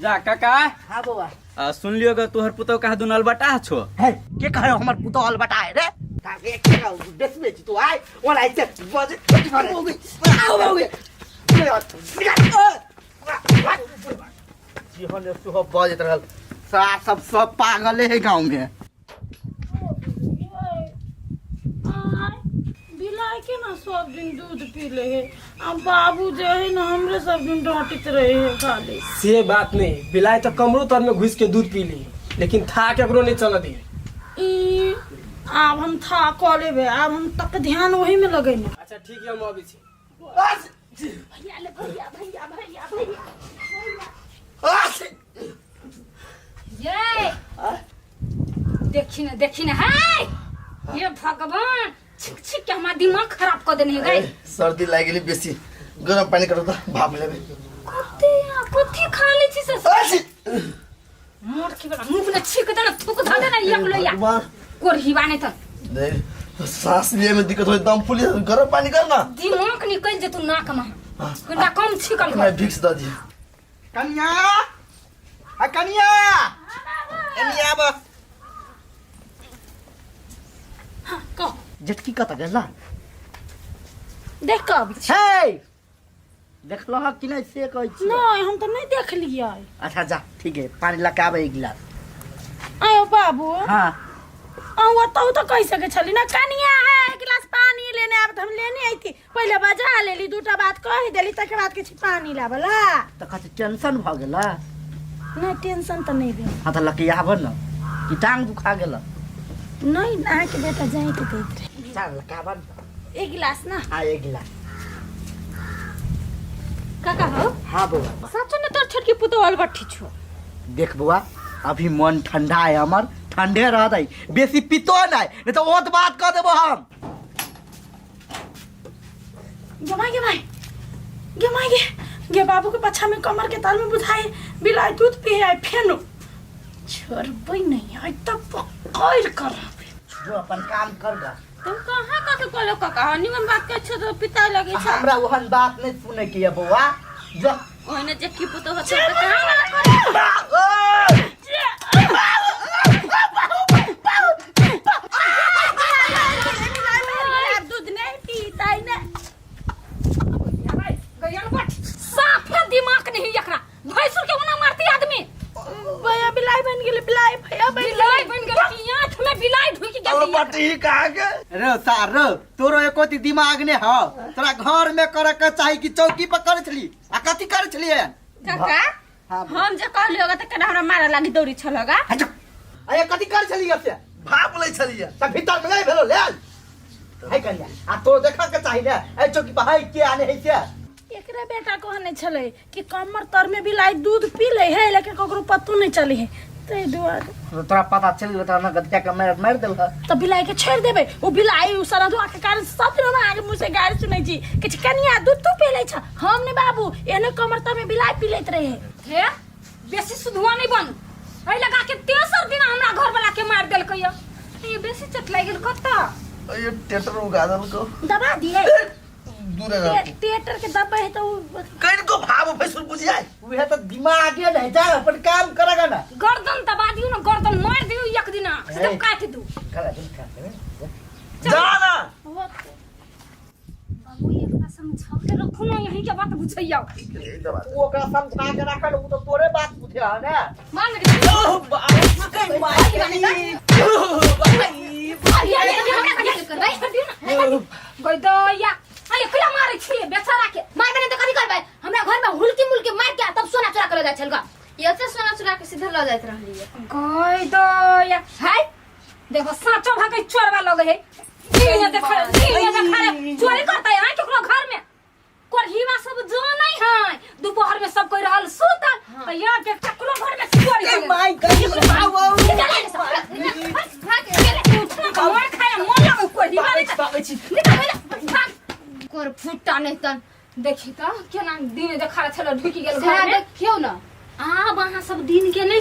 जा काका। हाँ बउआ। सुन लियो ग तोहर पुतौ कहा दुनल बटा छो। है के कहे हमर पुतौ हल बटा है रे? ताके के देख में तू आय ओला ऐसे बजे हो गई हो गई। जीवन ने सुह बजत रहल सा सब पागल है गांव में। बिलाई के ना सब दिन दूध पी ले है। अब बाबू जो है ना हमरे सब दिन डांटित रहे है खाली। से बात नहीं, बिलाई तो कमरो तर में घुस के दूध पी ली, लेकिन था केकरो नहीं चल दी। अब हम था कॉले बे, अब हम तक ध्यान वही में लगे ना। अच्छा ठीक है, हम अभी छी। भैया ले भैया भैया भैया भैया ये देखी ना है ये भगवान छिक छिक के हमारा दिमाग खराब कर देने गए। सर्दी लाग गेली बेसी, गरम पानी करो त भाप लेबे। कथी खा ले छी से मोर के बड़ा मुंह में छिक देना थूक धा देना एक लोया कोरही बाने त दे सांस लिए में दिक्कत हो, दम फूली, गरम पानी कर ना। दिमाग निकल जे तू नाक में कुंडा कम छिकल मैं विक्स द दी। कन्या आ कन्या एनिया बा हाँ कह झटकी कत गेला देख के अभी हे देखलो ह कि नहीं से कहै छी? नहीं हम तो नहीं देख लिया। अच्छा जा ठीक है, पानी लगा आबे एक गिलास। आयो बाबू हां वो तो कह सके छली ना कनिया है एक गिलास पानी लेने अब हम लेने आई थी, पहले बजा लेली दूटा बात कह देली तके बाद के पानी लावला त कते टेंशन भ गेला? नहीं टेंशन तो नहीं भेल। हां त लकी आब न कि टांग दुखा गेला? नहीं ना के बेटा जाए के देत रे। चल लका बन एक गिलास ना। हां एक गिलास। काका हो हां बुआ सच में तोर छोटकी पुतो अलबट्ठी छो। देख बुआ अभी मन ठंडा है हमर, ठंडे रह दई, बेसी पितो नहीं तो ओत बात कह देबो हम। गे बाबू के पछा में कमर के ताल में बुझाए बिलाई दूध पिए आए फेनो छोड़बै नहीं आई तब पकड़ कर जो अपन काम कर गा। तुम कहां का के कोलो काका निमन बात के छ तो पिता लगे छ। हमरा ओहन बात नहीं सुने के है बुआ। जो ओने जे की पुतो होते त कहां दूध नहीं पीता है ना। साफे दिमाग नहीं एकरा भैंसुर के उना मारती आदमी। भैया बिलाई बन गेले बिलाई भैया बिलाई बन गेल की आंख में बिलाई ढुक गेल। चल पटी कहा के रे सार तोरो एकोती दिमाग ने ह, तोरा घर में करे के चाही कि चौकी पर करे छली आ कथि करे छली? काका हम जे कहलियो त केना हमरा मारा लागी दौड़ी छलगा। अरे कथि करे छली से भाप ले छली त भीतर में नहीं भेलो ले है कन्या आ तो देखा के चाही ने ए चौकी पर है के आने है से। एकरा बेटा कहने छले कि कमर तर में बिलाई दूध पी ले है लेकिन ककरो पतो नहीं चली है ते दुआर तो तोरा पता चल गेल त ना गद्दा के मार देल ह तो बिलाई के छोड़ देबे। वो बिलाई उ सारा दुआ के कारण सब दिन हम आगे मुंह से गाड़ी सुनै छी कि कनिया दूध तू पी ले छ हम ने बाबू एने कमर तर में बिलाई पी लेत रहे हे बेसी सुधुआ नहीं बन है लगा के तेसर दिन हमरा घर वाला के मार देल कहियो ये बेसी चट लाग गेल कत्ता। ये टेटर उगादल को दबा दिए दूर है थिएटर के दबा है तो कहीं को भाव फैसल बुझाए उहे तो दिमाग है नहीं जा अपन काम करेगा ना। गर्दन दबा दियो ना, गर्दन मार दियो एक दिन से काट दू करा दिन काट जा ना। बाबू एकरा समझा के रखो ना, यही के बात बुझैया वो का समझा के रखल वो तो तोरे बात बुझे है ना। मान के ओ गइदया अरे कला मारे छी बेचारा के मार बने तो कथि करबै? हमरा घर में हुलकी मुलकी मार के तब सोना चुरा के ले जाय छलगा। ये से सोना चुरा के सीधे ले जात रहली है गइदया हाय देखो साचो भागे चोरवा लगे है। ये देख चोरी करता है केकरो घर में कोरहीवा सब जो नहीं है दोपहर में सब कोई रहल सुतल या के केकरो घर में चोरी कर माय गॉड बाबू कमर खाए मन लगे कोरहीवा निकल कोर फुट्टा नहीं तन देखी त केना दिन देखा छल ढुकी गेल घर में देखियो ना आ वहां सब दिन के नहीं